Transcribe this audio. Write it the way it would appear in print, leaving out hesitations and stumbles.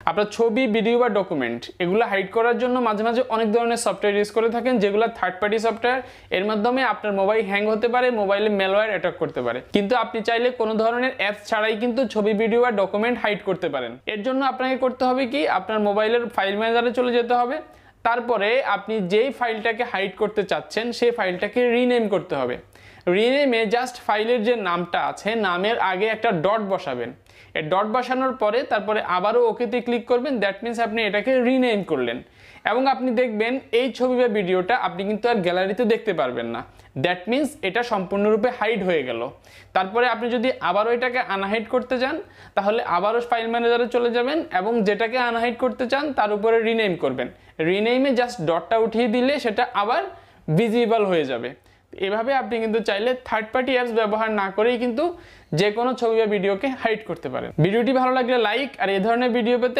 আপনার ছবি, ভিডিও বা ডকুমেন্ট এগুলো হাইড করার জন্য মাঝে মাঝে অনেক ধরনের সফটওয়্যার ইউজ করে থাকেন, যেগুলো থার্ড পার্টি সফটওয়্যার। এর মাধ্যমে আপনার মোবাইল হ্যাং হতে পারে, মোবাইলে ম্যালওয়্যার অ্যাটাক করতে পারে। কিন্তু আপনি চাইলে কোনো ধরনের অ্যাপস ছাড়াই কিন্তু ছবি, ভিডিও বা ডকুমেন্ট হাইড করতে পারেন। এর জন্য আপনাকে করতে হবে কি, আপনার মোবাইলের ফাইল ম্যানেজারে চলে যেতে হবে। তারপরে আপনি যেই ফাইলটাকে হাইড করতে চাচ্ছেন সেই ফাইলটাকে রিনেম করতে হবে। রিনেমে জাস্ট ফাইলের যে নামটা আছে, নামের আগে একটা ডট বসাবেন। এই ডট বসানোর পরে তারপরে আবারও ওকেতে ক্লিক করবেন। দ্যাট মিনস আপনি এটাকে রিনেম করলেন। এবং আপনি দেখবেন এই ছবি বা ভিডিওটা আপনি কিন্তু আর গ্যালারিতে দেখতে পারবেন না। দ্যাট মিনস এটা সম্পূর্ণরূপে হাইড হয়ে গেল। তারপরে আপনি যদি আবারও এটাকে আনহাইড করতে চান, তাহলে আবারও ফাইল ম্যানেজারে চলে যাবেন এবং যেটাকে আনহাইড করতে চান তার উপরে রিনেম করবেন। রিনেমে জাস্ট ডটটা উঠিয়ে দিলে সেটা আবার ভিজিবল হয়ে যাবে। এভাবে আপনি কিন্তু চাইলে থার্ড পার্টি অ্যাপস ব্যবহার না করেই কিন্তু যে কোনো ছবি বা ভিডিওকে হাইড করতে পারেন। ভিডিওটি ভালো লাগলে লাইক, আর এই ধরনের ভিডিও পেতে